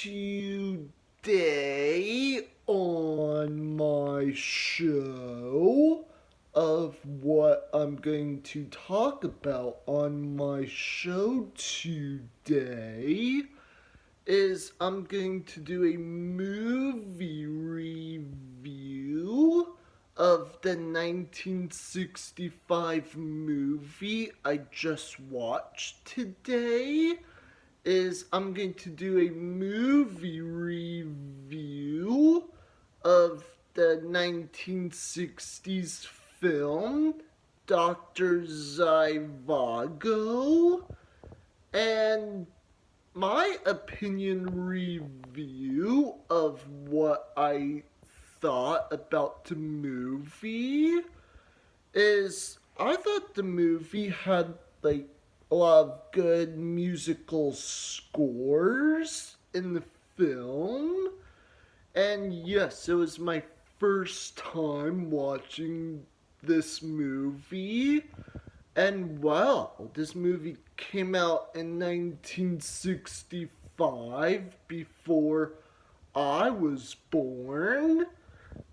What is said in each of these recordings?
today on my show of what I'm going to talk about on my show today is I'm going to do a movie review of the 1965 movie I just watched today. I'm going to do a movie review of the 1960s film Doctor Zhivago, and my opinion review of what I thought about the movie is I thought the movie had like a lot of good musical scores in the film. And yes, it was my first time watching this movie. And well, this movie came out in 1965 before I was born.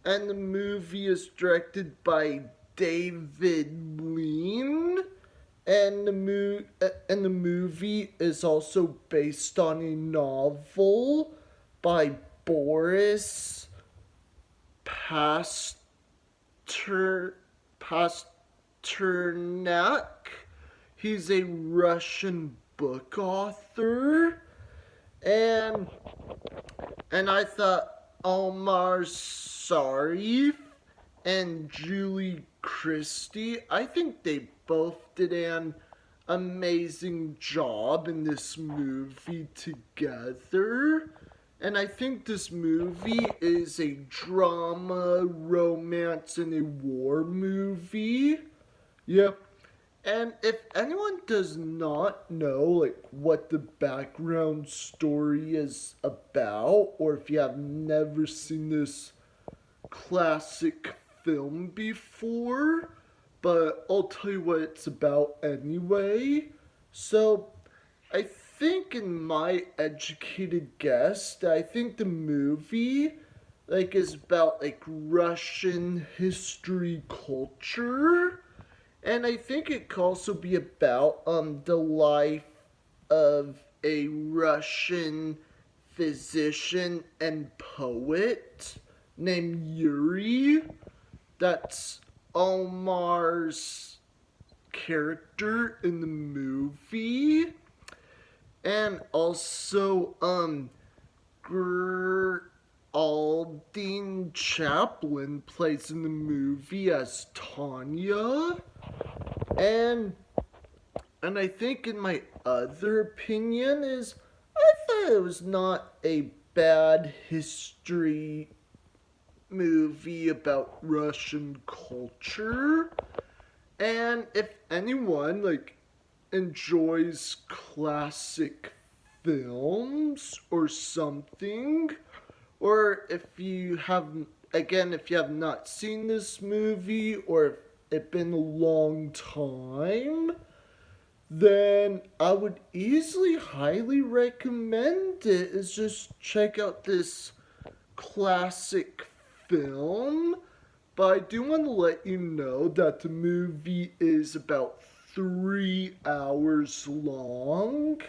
And the movie is directed by David Lean, and the movie is also based on a novel by Boris Paster Pasternak. He's a Russian book author, and I thought Omar Sharif and Julie Christie, I think they both did an amazing job in this movie together. And I think this movie is a drama, romance, and a war movie. Yep. And if anyone does not know like what the background story is about, or if you have never seen this classic film before, but I'll tell you what it's about anyway. So, I think in my educated guess, I think the movie like is about like Russian history culture, and I think it could also be about the life of a Russian physician and poet named Yuri. That's Omar's character in the movie. And also, Geraldine Chaplin plays in the movie as Tanya. And I think in my other opinion is I thought it was not a bad history movie about Russian culture. And if anyone like enjoys classic films or something, or if you have not seen this movie, or if it's been a long time, then I would easily highly recommend it. Is just check out this classic film. But I do want to let you know that the movie is about 3 hours long.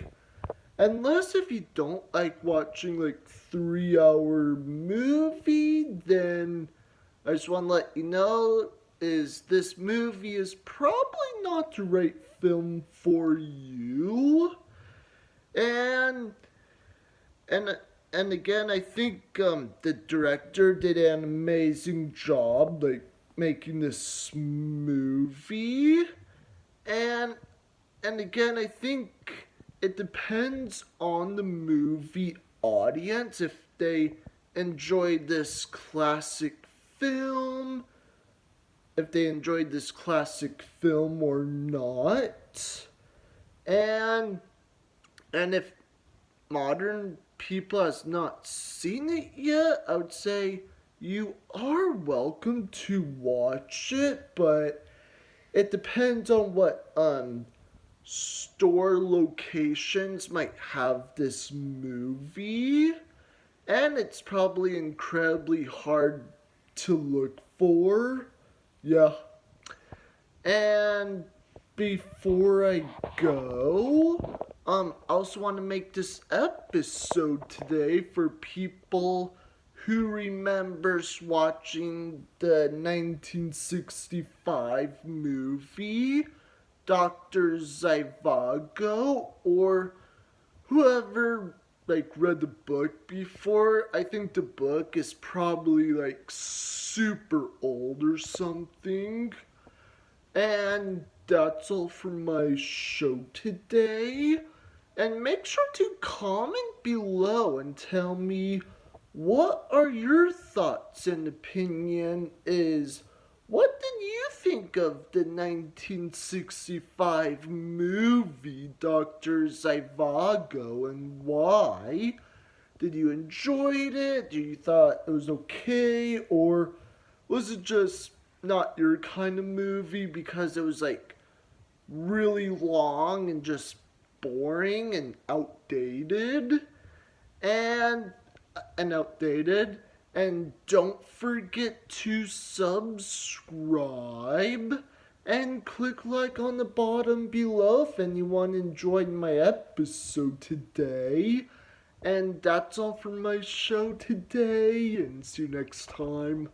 Unless if you don't like watching like 3 hour movie, then I just want to let you know is this movie is probably not the right film for you. And and and again, I think the director did an amazing job, like making this movie. And again, I think it depends on the movie audience if they enjoyed this classic film, or not. And if modern people has not seen it yet, I would say you are welcome to watch it, but it depends on what store locations might have this movie. and it's probably incredibly hard to look for. Yeah. And before I go, I also want to make this episode today for people who remembers watching the 1965 movie Doctor Zhivago, or whoever read the book before. I think the book is probably super old or something. And that's all for my show today. And make sure to comment below and tell me what are your thoughts and opinion is. What did you think of the 1965 movie Doctor Zhivago, and why? Did you enjoy it? Did you thought it was okay, or was it just not your kind of movie because it was really long and just boring and outdated? And outdated. And don't forget to subscribe and click like on the bottom below if anyone enjoyed my episode today. And that's all for my show today, and see you next time.